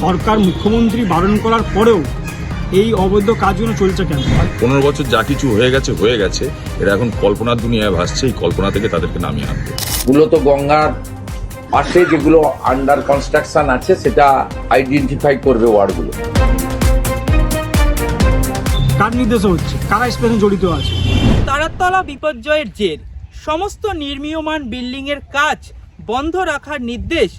সরকার মুখ্যমন্ত্রী বারণ করার পরেও এই অবৈধ কাজগুলো চলছে কেন? 15 বছর যা কিছু হয়ে গেছে এরা এখন কল্পনার দুনিয়ায় ভাসছে। এই কল্পনা থেকে তাদেরকে নামিয়ে আনবে। মূলত গঙ্গার পাশে যেগুলো আন্ডার কনস্ট্রাকশন আছে সেটা আইডেন্টিফাই করবে ওয়ার্ডগুলো। কার নির্দেশে হচ্ছে? কারা স্পেশাল জড়িত আছে? তারাতলা বিপর্যয়ের জের সমস্ত নির্মীয়মান বিল্ডিংয়ের কাজ বন্ধ রাখার নির্দেশ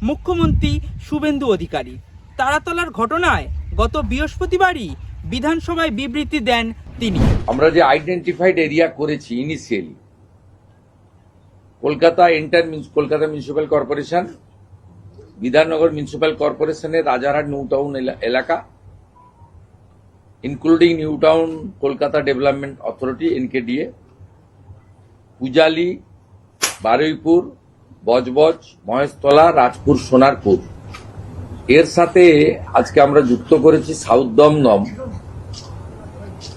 মুখ্যমন্ত্রী শুভেন্দু অধিকারী। তারাতলার ঘটনায় গত বৃহস্পতিবারই বিধানসভায় বিবৃতি দেন তিনি। আমরা যে আইডেন্টিফাইড এরিয়া করেছি initially, Kolkata municipal corporation, Bidhannagar municipal কর্পোরেশনের রাজারহাট নিউ টাউন এলাকা, including new town Kolkata development authority NKDA, Pujali, Baruipur, Budge Budge, Maheshtala, Rajpur, Sonarpur, এর সাথে আজকে আমরা যুক্ত করেছি সাউথ দমদম,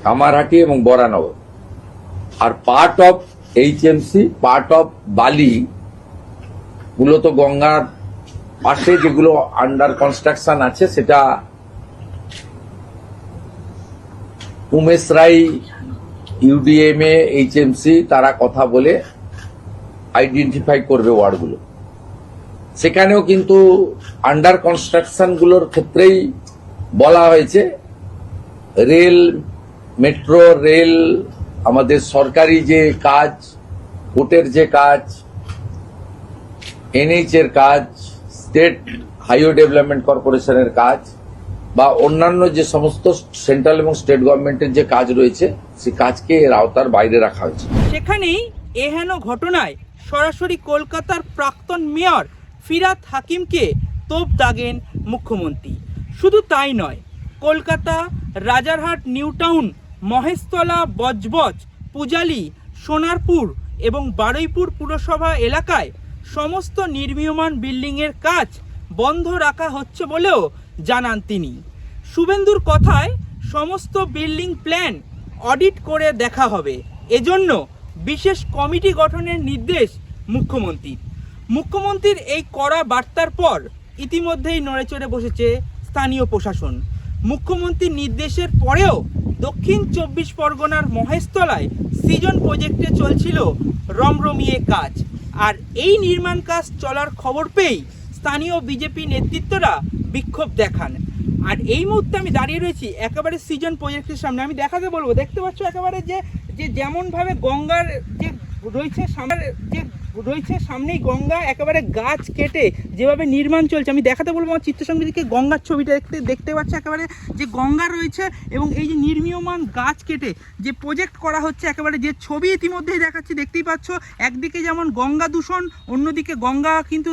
কামারহাটি এবং বরানগর। আর part of HMC, part of Bally, মূলত গঙ্গার পাশে যেগুলো আন্ডার কনস্ট্রাকশন আছে সেটা উমেশ রায়, UDMA, HMC তারা কথা বলে আইডেন্টিফাই করবে ওয়ার্ডগুলো। সেখানেও কিন্তু আন্ডার কনস্ট্রাকশন গুলোর ক্ষেত্রেই বলা হয়েছে রেল, মেট্রো রেল, আমাদের সরকারি যে কাজ, কোর্টের যে কাজ, NH এর কাজ, স্টেট হাইওয়ে ডেভেলপমেন্ট কর্পোরেশনের কাজ বা অন্যান্য যে সমস্ত সেন্ট্রাল এবং স্টেট গভর্নমেন্টের যে কাজ রয়েছে সেই কাজকে এর আওতার বাইরে রাখা হয়েছে। সেখানেই এহেন ঘটনায় সরাসরি কলকাতার প্রাক্তন মেয়র ফিরাদ হাকিমকে তোপ দাগেন মুখ্যমন্ত্রী। শুধু তাই নয়, কলকাতা, রাজারহাট নিউ টাউন, মহেশতলা, বজবজ, পূজালি, সোনারপুর এবং বারুইপুর পুরসভা এলাকায় সমস্ত নির্মীয়মান বিল্ডিংয়ের কাজ বন্ধ রাখা হচ্ছে বলেও জানান তিনি। শুভেন্দুর কথায় সমস্ত বিল্ডিং প্ল্যান অডিট করে দেখা হবে, এজন্য বিশেষ কমিটি গঠনের নির্দেশ মুখ্যমন্ত্রীর এই কড়া বার্তার পর ইতিমধ্যেই নড়েচড়ে বসেছে স্থানীয় প্রশাসন। মুখ্যমন্ত্রীর নির্দেশের পরেও দক্ষিণ 24 পরগনার মহেশতলায় সৃজন প্রজেক্টে চলছিল রমরমিয়ে কাজ। আর এই নির্মাণ কাজ চলার খবর পেয়েই স্থানীয় বিজেপি নেতৃত্বরা বিক্ষোভ দেখান। আর এই মুহূর্তে আমি দাঁড়িয়ে রয়েছি একেবারে সৃজন প্রজেক্টের সামনে। আমি দেখাতে বলবো, দেখতে পাচ্ছ একেবারে যে যেমনভাবে গঙ্গার যে রয়েছে সামনেই গঙ্গা, একেবারে গাছ কেটে যেভাবে নির্মাণ চলছে, আমি দেখাতে বলবো আমার চিত্রসঙ্গীকে গঙ্গার ছবিটা দেখতে পাচ্ছি একেবারে যে গঙ্গা রয়েছে এবং এই যে নির্মীয়মান গাছ কেটে যে প্রজেক্ট করা হচ্ছে, একেবারে যে ছবি ইতিমধ্যেই দেখাচ্ছি দেখতেই পাচ্ছ। একদিকে যেমন গঙ্গা দূষণ, অন্যদিকে গঙ্গা কিন্তু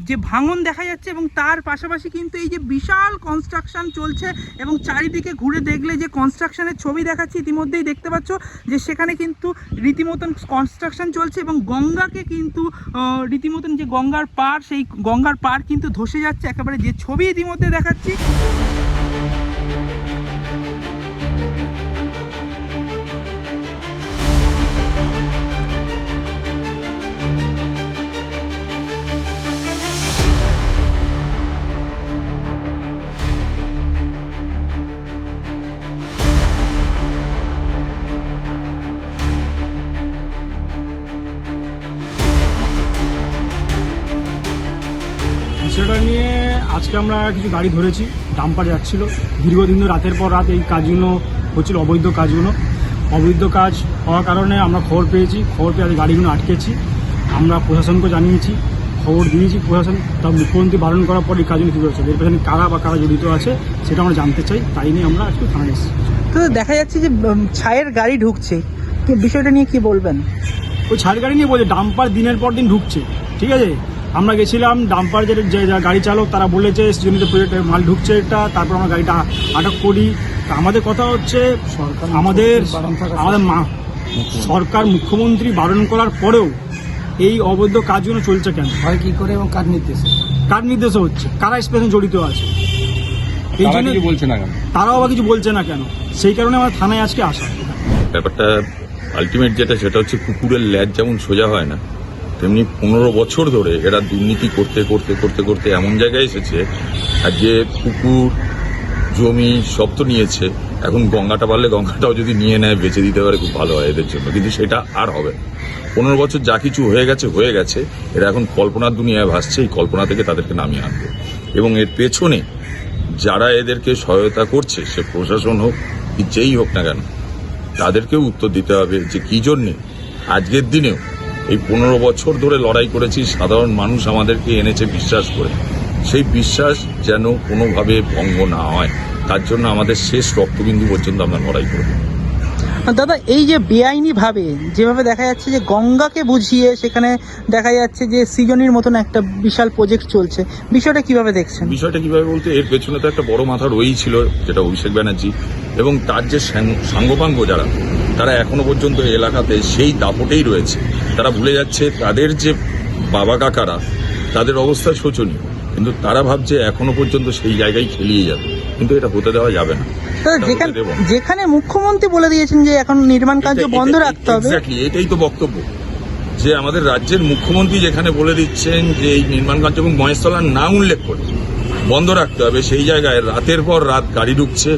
যে ভাঙন দেখা যাচ্ছে এবং তার পাশাপাশি কিন্তু এই যে বিশাল কনস্ট্রাকশন চলছে এবং চারিদিকে ঘুরে দেখলে যে কনস্ট্রাকশনের ছবি দেখাচ্ছি ইতিমধ্যেই দেখতে পাচ্ছ যে সেখানে কিন্তু রীতিমতন কনস্ট্রাকশন চলছে এবং গঙ্গাকে কিন্তু রীতিমতন যে গঙ্গার পাড়, সেই গঙ্গার পাড় কিন্তু ধসে যাচ্ছে, একেবারে যে ছবি ইতিমধ্যে দেখাচ্ছি। সেটা নিয়ে আজকে আমরা কিছু গাড়ি ধরেছি, ডাম্পার যাচ্ছিল। দীর্ঘদিন ধরে রাতের পর রাত এই কাজগুলো হচ্ছিল, অবৈধ কাজ হওয়ার কারণে আমরা খবর পেয়ে আজ গাড়িগুলো আটকেছি। আমরা প্রশাসনকে জানিয়েছি, খবর দিয়েছি প্রশাসন, তা মুখ্যমন্ত্রী বারণ করার পর এই কাজগুলো কী করছে, এর পেছনে কারা জড়িত আছে সেটা আমরা জানতে চাই, তাই নিয়ে আমরা আজকে থানায় এসেছি। তো দেখা যাচ্ছে যে ছায়ের গাড়ি ঢুকছে, বিষয়টা নিয়ে কি বলবেন? ওই ছায়ের গাড়ি নিয়ে বলছে ডাম্পার দিনের পর দিন ঢুকছে, ঠিক আছে। আমরা গেছিলাম, ডাম্পার যে গাড়ি চালক তারা বলেছে সৃজনীত প্রজেক্টে মাল ঢুকছে এটা, তারপর আমরা গাড়িটা আটক করি। তা আমাদের কথা হচ্ছে সরকার মুখ্যমন্ত্রী বারণ করার পরেও এই অবৈধ কাজগুলো চলছে কেন? হয় কি করে এবং কার নির্দেশে হচ্ছে? কারা স্পেশাল জড়িত আছে? এই জন্য তারাও আবার কিছু বলছে না কেন? সেই কারণে আমার থানায় আজকে আসা। ব্যাপারটা আলটিমেট যেটা সেটা হচ্ছে কুকুরের ল্যাজ যেমন সোজা হয় না, তেমনি 15 বছর ধরে এরা দুর্নীতি করতে করতে করতে করতে এমন জায়গায় এসেছে, আজকে পুকুর জমি সব তো নিয়েছে, এখন গঙ্গাটা পারলে গঙ্গাটাও যদি নিয়ে নেয় বেচে দিতে পারে খুব ভালো হয় এদের জন্য, কিন্তু সেটা আর হবে না। 15 বছর যা কিছু হয়ে গেছে এরা এখন কল্পনার দুনিয়ায় ভাসছে, এই কল্পনা থেকে তাদেরকে নামিয়ে আনবে। এবং এর পেছনে যারা এদেরকে সহায়তা করছে, সে প্রশাসন হোক কি যেই হোক না কেন, তাদেরকেও উত্তর দিতে হবে যে কি জন্যে আজকের দিনেও এই 15 বছর ধরে লড়াই করেছি, সাধারণ মানুষ আমাদেরকে এনেছে বিশ্বাস করে, সেই বিশ্বাস যেন কোনোভাবে ভঙ্গ না হয়, তার জন্য আমাদের শেষ রক্তবিন্দু পর্যন্ত আমরা লড়াই করব। দাদা, এই যে বেআইনি ভাবে যেভাবে দেখা যাচ্ছে যে গঙ্গাকে বুঝিয়ে সেখানে দেখা যাচ্ছে যে সৃজনীর মতন একটা বিশাল প্রজেক্ট চলছে, বিষয়টা কিভাবে দেখছেন? বিষয়টা কিভাবে বলতে, এর পেছনে তো একটা বড় মাথা রয়েই ছিল, যেটা অভিষেক ব্যানার্জি, এবং তার যে সাঙ্গপাঙ্গ যারা, তারা এখনো পর্যন্ত এলাকাতে সেই দাপটেই রয়েছে। তারা ভুলে যাচ্ছে তাদের যে বাবা কাকারা, তাদের অবস্থা শোচনীয়, কিন্তু তারা ভাবছে এখনো পর্যন্ত সেই জায়গায় খেলিয়ে যাবে, কিন্তু এটা হতে দেওয়া যাবে না। যেখানে মুখ্যমন্ত্রী বলে দিয়েছেন যে এখন নির্মাণ কার্য বন্ধ রাখতে হবে, এটাই তো বক্তব্য, যে আমাদের রাজ্যের মুখ্যমন্ত্রী যেখানে বলে দিচ্ছেন যে এই নির্মাণ কার্য এবং মহেশতলার নাম উল্লেখ করে বন্ধ রাখতে হবে, সেই জায়গায় রাতের পর রাত গাড়ি ঢুকছে।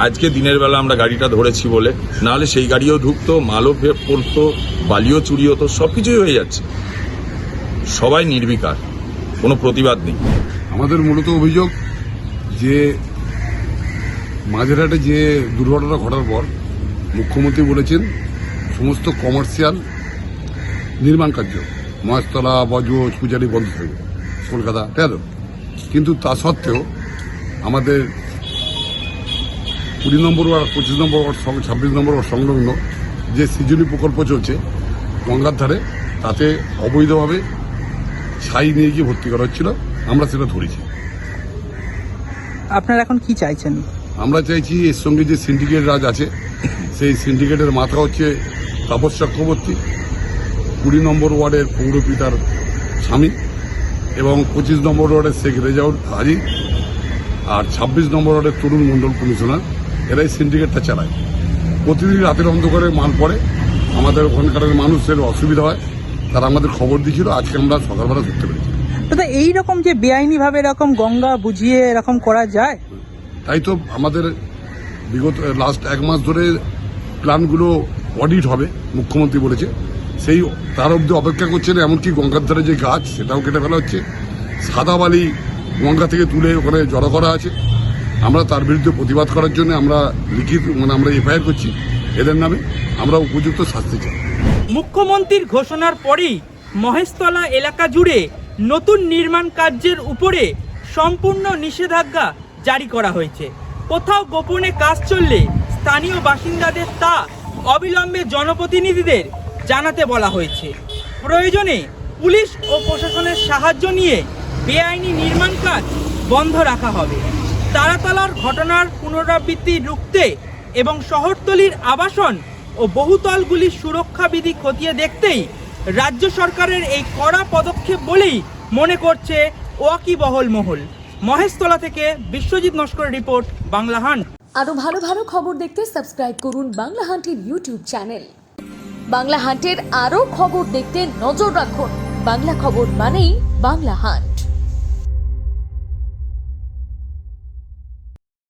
আজকে দিনের বেলা আমরা গাড়িটা ধরেছি বলে, নাহলে সেই গাড়িও ঢুকতো, মালও পড়তো, বালিও চুরি হতো, সবকিছুই হয়ে যাচ্ছে। সবাই নির্বিকার, কোনো প্রতিবাদ নেই। আমাদের মূলত অভিযোগ যে মাঝেরহাটে যে দুর্ঘটনা ঘটার পর মুখ্যমন্ত্রী বলেছেন সমস্ত কমার্শিয়াল নির্মাণ কার্য মহেশতলা, বজবজ, পূজারি বন্ধ থাকবে কলকাতা, ঠিক আছে? কিন্তু তা সত্ত্বেও আমাদের 20 নম্বর ওয়ার্ড, 25 নম্বর ওয়ার্ড, 26 নম্বর ওয়ার্ড সংলগ্ন যে সৃজনী প্রকল্প চলছে গঙ্গার ধারে, তাতে অবৈধভাবে ছাই নিয়ে গিয়ে ভর্তি করা হচ্ছিল, আমরা সেটা ধরেছি। আপনারা এখন কি চাইছেন? আমরা চাইছি এর সঙ্গে যে সিন্ডিকেট রাজ আছে, সেই সিন্ডিকেটের মাথা হচ্ছে তাপস চক্রবর্তী, 20 নম্বর ওয়ার্ডের পৌরপিতার স্বামী, এবং 25 নম্বর ওয়ার্ডের শেখ রেজাউল হাজি, আর 26 নম্বর ওয়ার্ডের তরুণ মণ্ডল কমিশনার, এরাই সিন্ডিকেটটা চালায়। প্রতিদিন রাতের অন্ধকারে মাল পড়ে, আমাদের ওখানকার মানুষের অসুবিধা হয়, তারা আমাদের খবর দিয়েছিল, আজকে আমরা সকালবেলা ধরতে পেরেছি। দাদা, এইরকম যে বেআইনি ভাবে এরকম গঙ্গা বুঝিয়ে এরকম করা যায়? তাই তো আমাদের বিগত লাস্ট 1 মাস ধরে প্ল্যানগুলো অডিট হবে মুখ্যমন্ত্রী বলেছে, সেই তার অবধি অপেক্ষা করছেন। এমনকি গঙ্গার ধারে যে গাছ সেটাও কেটে ফেলা হচ্ছে, সাদা বালি গঙ্গা থেকে তুলে ওখানে জড়ো করা আছে। আমরা তার বিরুদ্ধে প্রতিবাদ করার জন্য আমরা আমরা এফআইআর করছি এদের নামে, আমরা উপযুক্ত শাস্তি চাই। মুখ্যমন্ত্রীর ঘোষণার পরেই মহেশতলা এলাকা জুড়ে নতুন নির্মাণ কার্যের উপরে সম্পূর্ণ নিষেধাজ্ঞা জারি করা হয়েছে। কোথাও গোপনে কাজ চললে স্থানীয় বাসিন্দাদের তা অবিলম্বে জনপ্রতিনিধিদের জানাতে বলা হয়েছে। প্রয়োজনে পুলিশ ও প্রশাসনের সাহায্য নিয়ে বেআইনি নির্মাণ কাজ বন্ধ রাখা হবে। তারাতলার ঘটনার পুনরাবৃত্তি রুখতে এবং শহরতলির আবাসন ও বহুতলগুলির সুরক্ষা বিধি খতিয়ে দেখতেই রাজ্য সরকারের এই কড়া পদক্ষেপ বলেই মনে করছে ওয়াকিবহল মহল। মহেশতলা থেকে বিশ্বজিৎ নস্করের রিপোর্ট, বাংলা হান্ট। আরো ভালো ভালো খবর দেখতে সাবস্ক্রাইব করুন বাংলা হান্টের ইউটিউব চ্যানেল। বাংলা হান্টের আরো খবর দেখতে নজর রাখুন। বাংলা খবর মানেই বাংলা হান্ট।